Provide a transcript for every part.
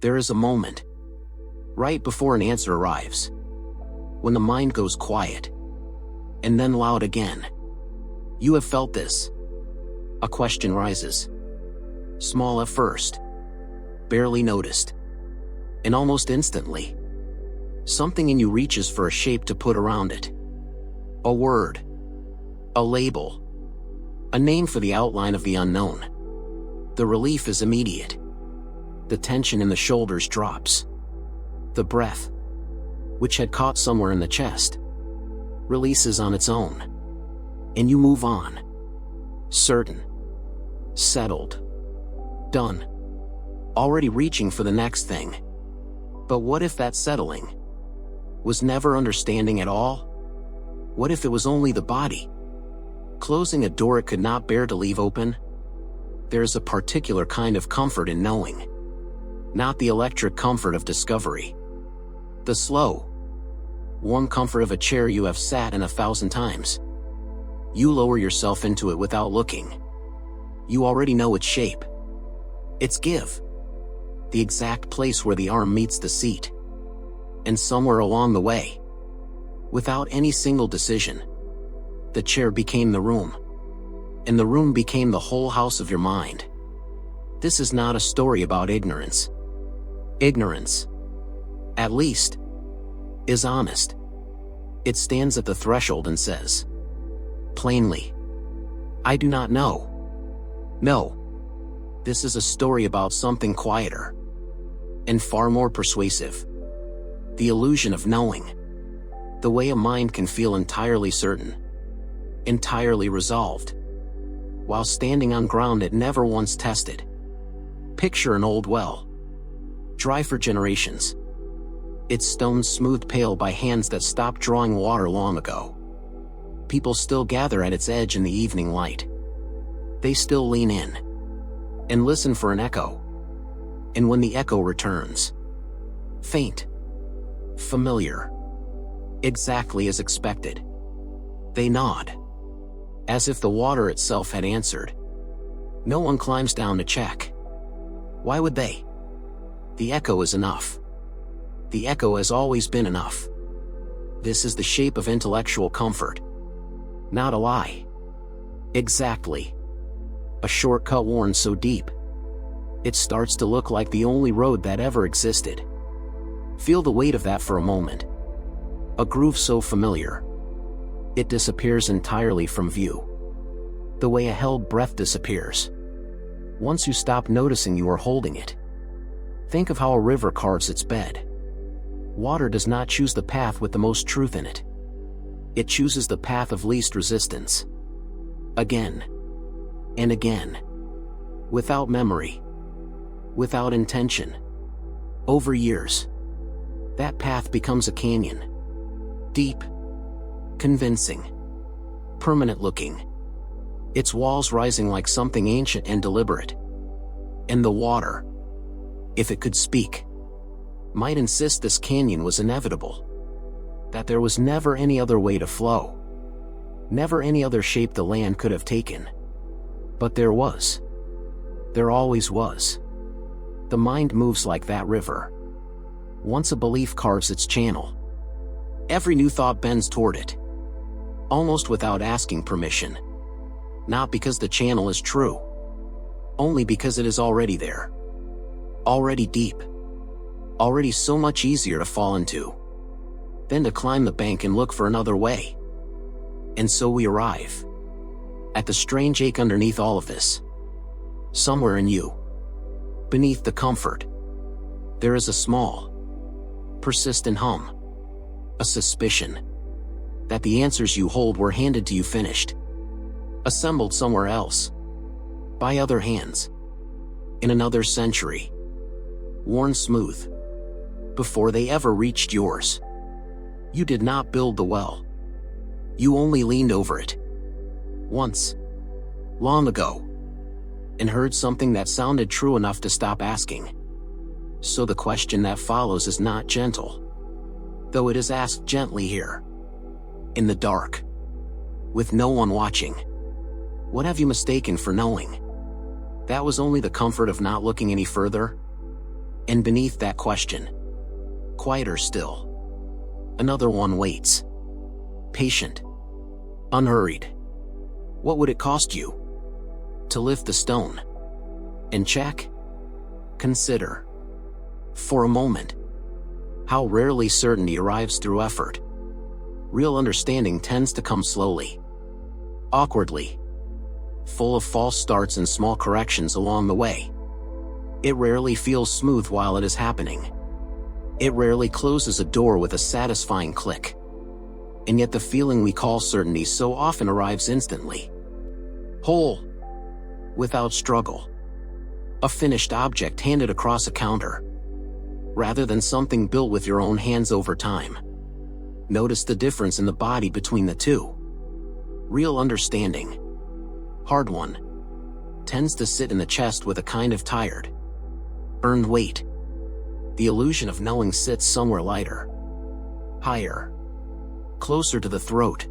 There is a moment, right before an answer arrives, when the mind goes quiet, and then loud again. You have felt this. A question rises. Small at first, barely noticed, and almost instantly, something in you reaches for a shape to put around it. A word, a label, a name for the outline of the unknown. The relief is immediate. The tension in the shoulders drops. The breath, which had caught somewhere in the chest, releases on its own. And you move on. Certain. Settled. Done. Already reaching for the next thing. But what if that settling was never understanding at all? What if it was only the body closing a door it could not bear to leave open? There's a particular kind of comfort in knowing. Not the electric comfort of discovery. The slow, warm comfort of a chair you have sat in 1,000 times. You lower yourself into it without looking. You already know its shape, its give, the exact place where the arm meets the seat. And somewhere along the way, without any single decision, the chair became the room, and the room became the whole house of your mind. This is not a story about ignorance. Ignorance, at least, is honest. It stands at the threshold and says, plainly, I do not know. No. This is a story about something quieter and far more persuasive. The illusion of knowing. The way a mind can feel entirely certain, entirely resolved, while standing on ground it never once tested. Picture an old well, dry for generations, its stones smoothed pale by hands that stopped drawing water long ago. People still gather at its edge in the evening light. They still lean in and listen for an echo. And when the echo returns, faint, familiar, exactly as expected, they nod, as if the water itself had answered. No one climbs down to check. Why would they? The echo is enough. The echo has always been enough. This is the shape of intellectual comfort. Not a lie. Exactly. A shortcut worn so deep, it starts to look like the only road that ever existed. Feel the weight of that for a moment. A groove so familiar, it disappears entirely from view. The way a held breath disappears once you stop noticing you are holding it. Think of how a river carves its bed. Water does not choose the path with the most truth in it. It chooses the path of least resistance. Again and again. Without memory. Without intention. Over years, that path becomes a canyon. Deep. Convincing. Permanent looking. Its walls rising like something ancient and deliberate. And the water, if it could speak, might insist this canyon was inevitable. That there was never any other way to flow. Never any other shape the land could have taken. But there was. There always was. The mind moves like that river. Once a belief carves its channel, every new thought bends toward it, almost without asking permission. Not because the channel is true, only because it is already there. Already deep. Already so much easier to fall into than to climb the bank and look for another way. And so we arrive at the strange ache underneath all of this. Somewhere in you, beneath the comfort, there is a small, persistent hum. A suspicion that the answers you hold were handed to you finished, assembled somewhere else, by other hands, in another century, worn smooth, before they ever reached yours. You did not build the well. You only leaned over it. Once. Long ago. And heard something that sounded true enough to stop asking. So the question that follows is not gentle, though it is asked gently here. In the dark. With no one watching. What have you mistaken for knowing? That was only the comfort of not looking any further? And beneath that question, quieter still, another one waits. Patient. Unhurried. What would it cost you to lift the stone? And check. Consider, for a moment, how rarely certainty arrives through effort. Real understanding tends to come slowly, awkwardly, full of false starts and small corrections along the way. It rarely feels smooth while it is happening. It rarely closes a door with a satisfying click. And yet the feeling we call certainty so often arrives instantly. Whole. Without struggle. A finished object handed across a counter, rather than something built with your own hands over time. Notice the difference in the body between the two. Real understanding, hard one, tends to sit in the chest with a kind of tired, earned weight. The illusion of knowing sits somewhere lighter, higher, closer to the throat.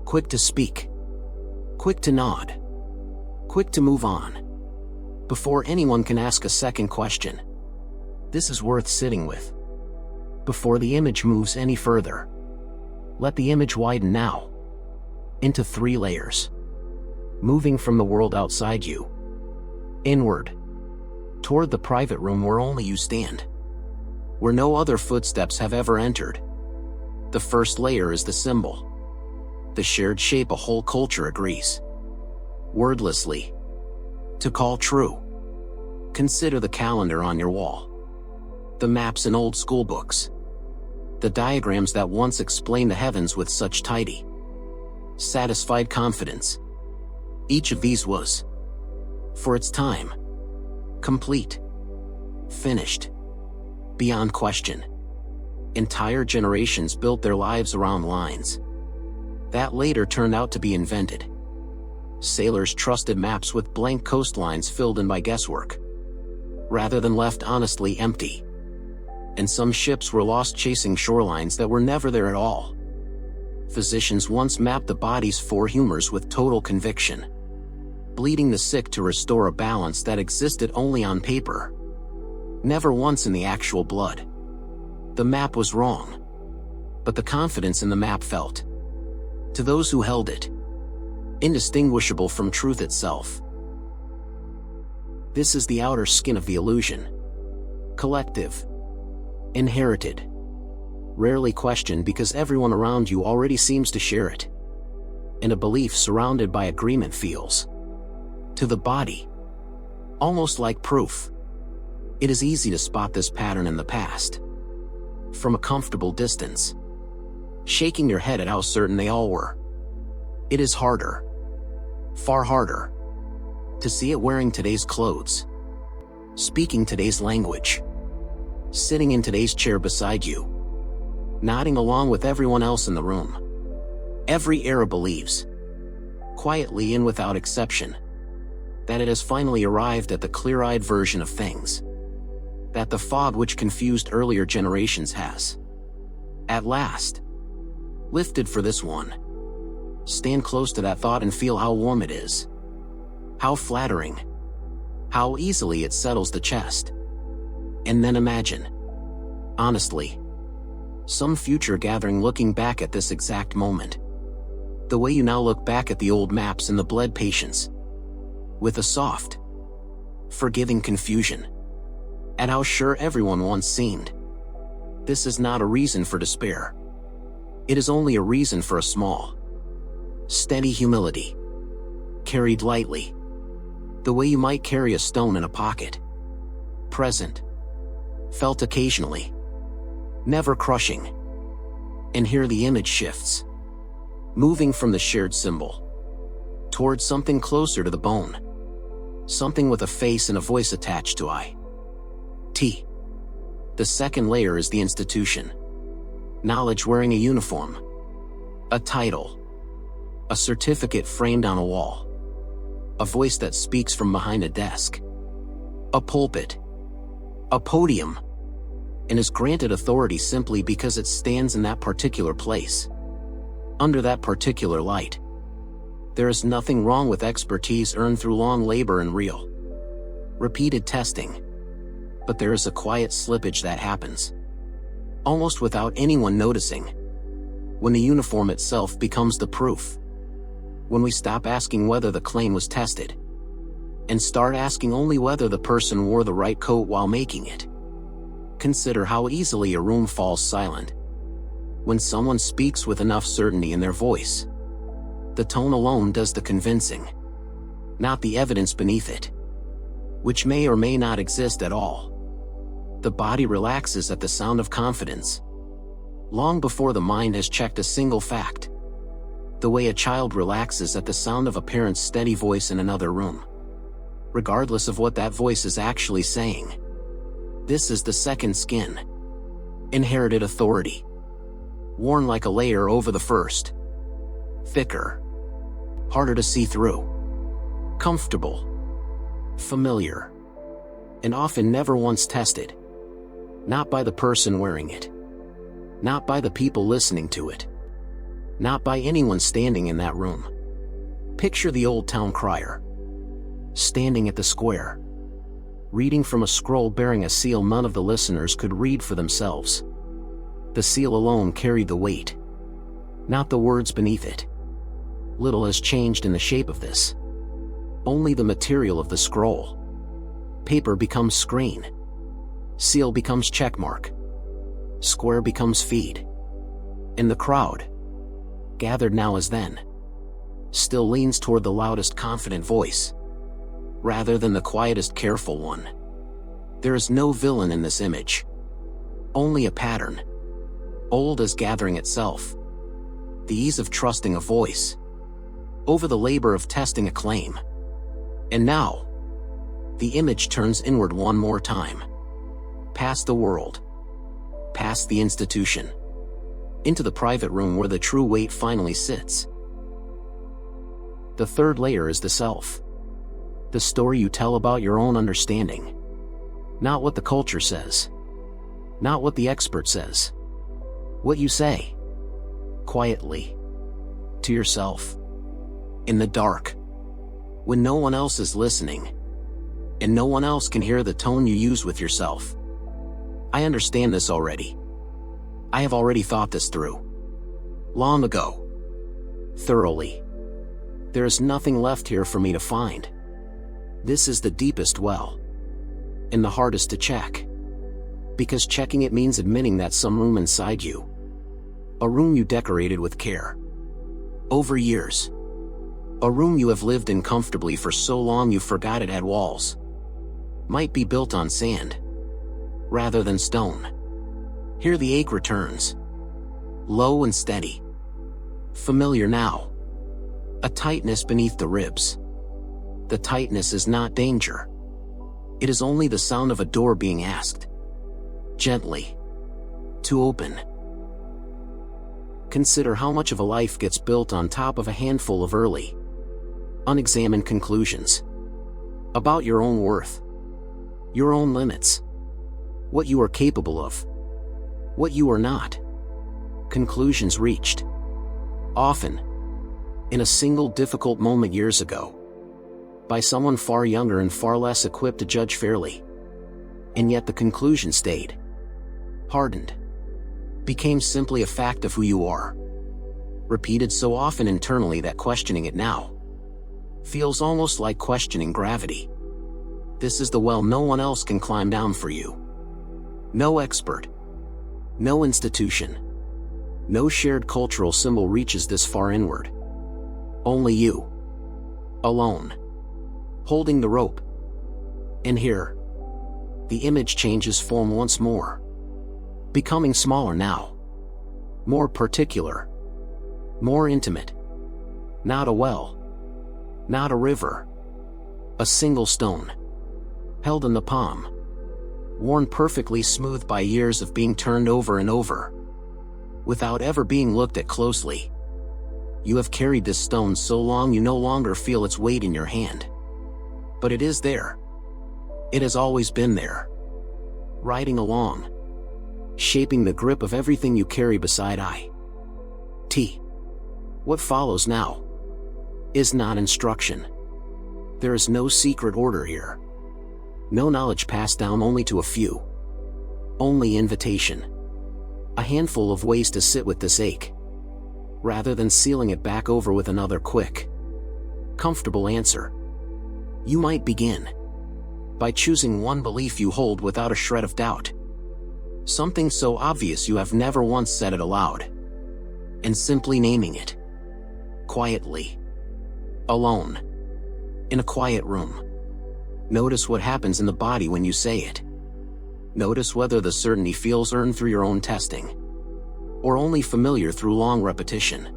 Quick to speak, quick to nod, quick to move on, before anyone can ask a second question. This is worth sitting with. Before the image moves any further, let the image widen now, into 3 layers, moving from the world outside you, inward, toward the private room where only you stand, where no other footsteps have ever entered. The first layer is the symbol, the shared shape a whole culture agrees, wordlessly, to call true. Consider the calendar on your wall, the maps in old school books, the diagrams that once explained the heavens with such tidy, satisfied confidence. Each of these was, for its time, complete, finished, beyond question. Entire generations built their lives around lines that later turned out to be invented. Sailors trusted maps with blank coastlines filled in by guesswork, rather than left honestly empty. And some ships were lost chasing shorelines that were never there at all. Physicians once mapped the body's 4 humors with total conviction, bleeding the sick to restore a balance that existed only on paper, never once in the actual blood. The map was wrong, but the confidence in the map felt, to those who held it, indistinguishable from truth itself. This is the outer skin of the illusion. Collective. Inherited. Rarely questioned because everyone around you already seems to share it. And a belief surrounded by agreement feels, to the body, almost like proof. It is easy to spot this pattern in the past, from a comfortable distance, shaking your head at how certain they all were. It is harder, far harder, to see it wearing today's clothes, speaking today's language, sitting in today's chair beside you, nodding along with everyone else in the room. Every era believes, quietly and without exception, that it has finally arrived at the clear-eyed version of things, that the fog which confused earlier generations has, at last, lifted for this one. Stand close to that thought and feel how warm it is, how flattering, how easily it settles the chest. And then imagine, honestly, some future gathering looking back at this exact moment, the way you now look back at the old maps and the bled patience, with a soft, forgiving confusion, at how sure everyone once seemed. This is not a reason for despair. It is only a reason for a small, steady humility, carried lightly, the way you might carry a stone in a pocket. Present, felt occasionally, never crushing. And here the image shifts, moving from the shared symbol towards something closer to the bone, something with a face and a voice attached to it. The second layer is the institution. Knowledge wearing a uniform, a title, a certificate framed on a wall, a voice that speaks from behind a desk, a pulpit, a podium, and is granted authority simply because it stands in that particular place, under that particular light. There is nothing wrong with expertise earned through long labor and real, repeated testing. But there is a quiet slippage that happens, almost without anyone noticing, when the uniform itself becomes the proof. When we stop asking whether the claim was tested, and start asking only whether the person wore the right coat while making it. Consider how easily a room falls silent when someone speaks with enough certainty in their voice. The tone alone does the convincing, not the evidence beneath it, which may or may not exist at all. The body relaxes at the sound of confidence, long before the mind has checked a single fact. The way a child relaxes at the sound of a parent's steady voice in another room, regardless of what that voice is actually saying. This is the second skin. Inherited authority, worn like a layer over the first. Thicker, harder to see through. Comfortable, familiar, and often never once tested. Not by the person wearing it, not by the people listening to it, not by anyone standing in that room. Picture the old town crier, standing at the square, reading from a scroll bearing a seal none of the listeners could read for themselves. The seal alone carried the weight, not the words beneath it. Little has changed in the shape of this. Only the material of the scroll. Paper becomes screen. Seal becomes checkmark. Square becomes feed. And the crowd, gathered now as then, still leans toward the loudest confident voice, rather than the quietest careful one. There is no villain in this image. Only a pattern, old as gathering itself. The ease of trusting a voice, over the labor of testing a claim. And now, the image turns inward one more time. Past the world, past the institution, into the private room where the true weight finally sits. The third layer is the self. The story you tell about your own understanding. Not what the culture says. Not what the expert says. What you say, quietly, to yourself, in the dark, when no one else is listening, and no one else can hear the tone you use with yourself. I understand this already. I have already thought this through. Long ago. Thoroughly. There is nothing left here for me to find. This is the deepest well, and the hardest to check. Because checking it means admitting that some room inside you, a room you decorated with care, over years, a room you have lived in comfortably for so long you forgot it had walls, might be built on sand, rather than stone. Here the ache returns, low and steady, familiar now, a tightness beneath the ribs. The tightness is not danger. It is only the sound of a door being asked, gently, to open. Consider how much of a life gets built on top of a handful of early, unexamined conclusions about your own worth, your own limits, what you are capable of, what you are not. Conclusions reached, often, in a single difficult moment years ago, by someone far younger and far less equipped to judge fairly. And yet the conclusion stayed, hardened, became simply a fact of who you are, repeated so often internally that questioning it now feels almost like questioning gravity. This is the well no one else can climb down for you. No expert, no institution, no shared cultural symbol reaches this far inward. Only you, alone, holding the rope. And here, the image changes form once more, becoming smaller now, more particular, more intimate. Not a well, not a river, a single stone, held in the palm, worn perfectly smooth by years of being turned over and over, without ever being looked at closely. You have carried this stone so long you no longer feel its weight in your hand. But it is there. It has always been there. Riding along, shaping the grip of everything you carry beside it. What follows now is not instruction. There is no secret order here. No knowledge passed down only to a few. Only invitation. A handful of ways to sit with this ache, rather than sealing it back over with another quick, comfortable answer. You might begin by choosing one belief you hold without a shred of doubt. Something so obvious you have never once said it aloud. And simply naming it. Quietly. Alone. In a quiet room. Notice what happens in the body when you say it. Notice whether the certainty feels earned through your own testing, or only familiar through long repetition.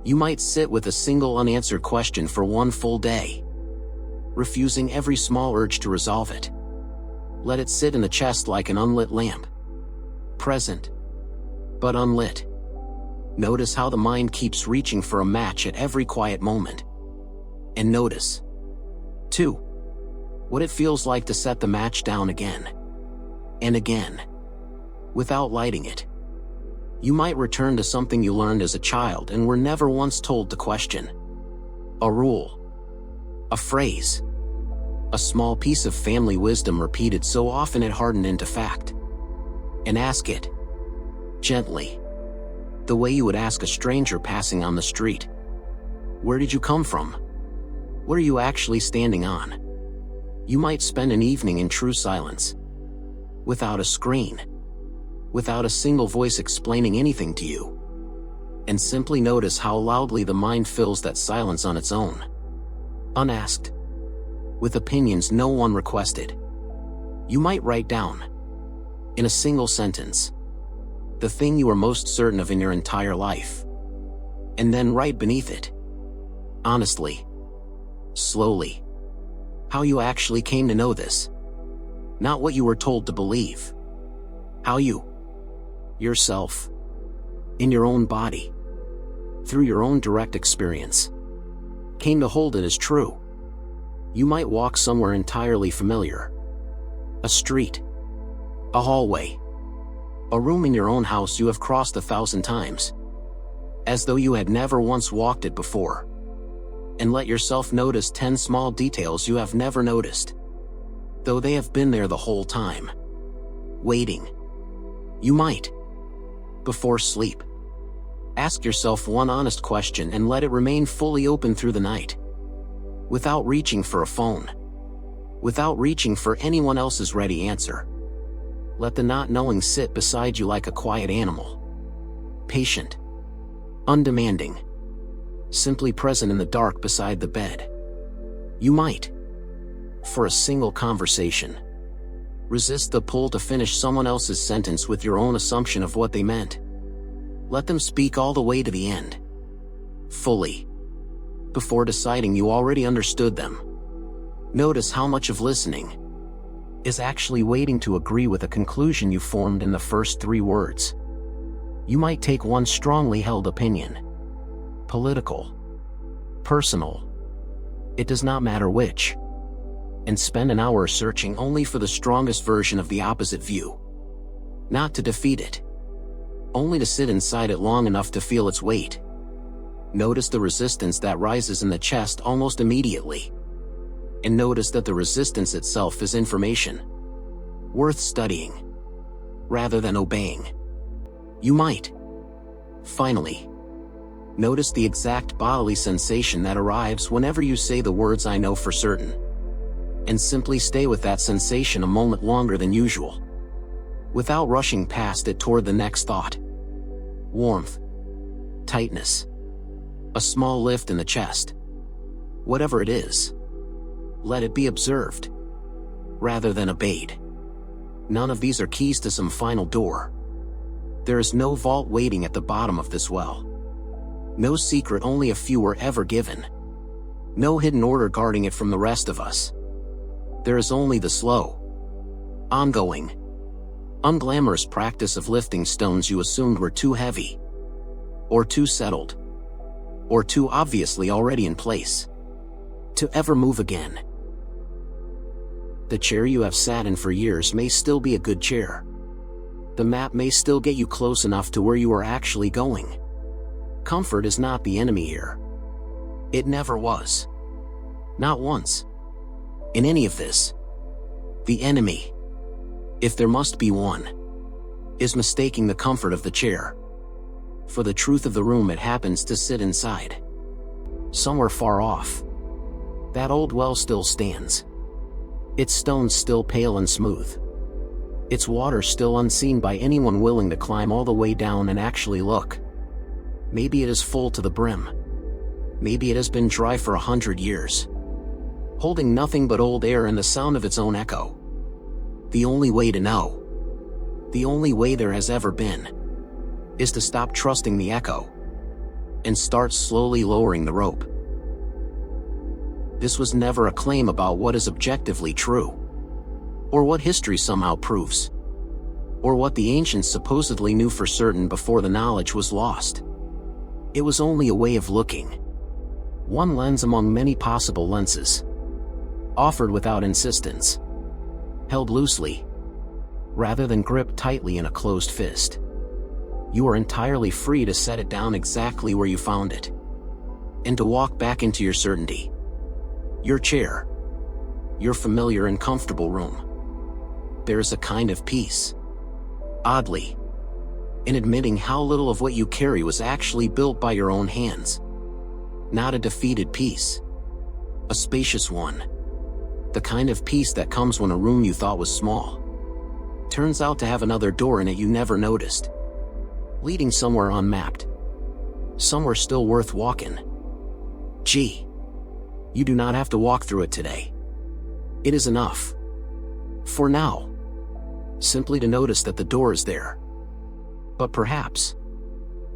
You might sit with a single unanswered question for one full day, refusing every small urge to resolve it. Let it sit in the chest like an unlit lamp. Present, but unlit. Notice how the mind keeps reaching for a match at every quiet moment. And notice, too, what it feels like to set the match down again and again, without lighting it. You might return to something you learned as a child and were never once told to question. A rule. A phrase. A small piece of family wisdom repeated so often it hardened into fact. And ask it. Gently. The way you would ask a stranger passing on the street. Where did you come from? What are you actually standing on? You might spend an evening in true silence. Without a screen. Without a single voice explaining anything to you. And simply notice how loudly the mind fills that silence on its own. Unasked. With opinions no one requested. You might write down, in a single sentence, the thing you are most certain of in your entire life. And then write beneath it, honestly, slowly, how you actually came to know this. Not what you were told to believe. How you, yourself, in your own body, through your own direct experience, came to hold it as true. You might walk somewhere entirely familiar. A street. A hallway. A room in your own house you have crossed 1,000 times. As though you had never once walked it before. And let yourself notice 10 small details you have never noticed, though they have been there the whole time. Waiting. You might, before sleep, ask yourself one honest question and let it remain fully open through the night. Without reaching for a phone. Without reaching for anyone else's ready answer. Let the not knowing sit beside you like a quiet animal. Patient. Undemanding. Simply present in the dark beside the bed. You might, for a single conversation, resist the pull to finish someone else's sentence with your own assumption of what they meant. Let them speak all the way to the end. Fully. Before deciding you already understood them. Notice how much of listening is actually waiting to agree with a conclusion you formed in the first 3 words. You might take one strongly held opinion. Political. Personal. It does not matter which. And spend an hour searching only for the strongest version of the opposite view. Not to defeat it. Only to sit inside it long enough to feel its weight. Notice the resistance that rises in the chest almost immediately. And notice that the resistance itself is information. Worth studying. Rather than obeying. You might, finally, notice the exact bodily sensation that arrives whenever you say the words "I know for certain." And simply stay with that sensation a moment longer than usual. Without rushing past it toward the next thought. Warmth. Tightness. A small lift in the chest. Whatever it is, let it be observed, rather than obeyed. None of these are keys to some final door. There is no vault waiting at the bottom of this well. No secret only a few were ever given. No hidden order guarding it from the rest of us. There is only the slow, ongoing, unglamorous practice of lifting stones you assumed were too heavy, or too settled, or too obviously already in place, to ever move again. The chair you have sat in for years may still be a good chair. The map may still get you close enough to where you are actually going. Comfort is not the enemy here. It never was. Not once. In any of this. The enemy, if there must be one, is mistaking the comfort of the chair for the truth of the room it happens to sit inside. Somewhere far off, that old well still stands. Its stones still pale and smooth. Its water still unseen by anyone willing to climb all the way down and actually look. Maybe it is full to the brim. Maybe it has been dry for 100 years, holding nothing but old air and the sound of its own echo. The only way to know, the only way there has ever been, is to stop trusting the echo and start slowly lowering the rope. This was never a claim about what is objectively true, or what history somehow proves, or what the ancients supposedly knew for certain before the knowledge was lost. It was only a way of looking, one lens among many possible lenses, offered without insistence, held loosely, rather than gripped tightly in a closed fist. You are entirely free to set it down exactly where you found it, and to walk back into your certainty, your chair, your familiar and comfortable room. There is a kind of peace, oddly, in admitting how little of what you carry was actually built by your own hands. Not a defeated peace, a spacious one. The kind of peace that comes when a room you thought was small turns out to have another door in it you never noticed, leading somewhere unmapped, somewhere still worth walking. Gee, you do not have to walk through it today. It is enough, for now, simply to notice that the door is there. But perhaps,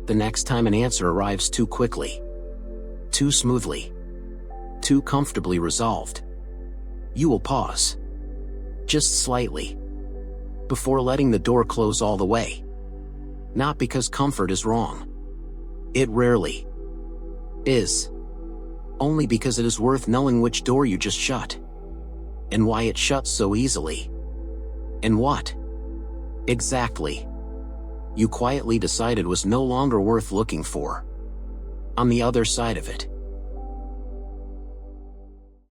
the next time an answer arrives too quickly, too smoothly, too comfortably resolved, you will pause, just slightly, before letting the door close all the way. Not because comfort is wrong. It rarely is. Only because it is worth knowing which door you just shut, and why it shuts so easily, and what, exactly, you quietly decided was no longer worth looking for on the other side of it.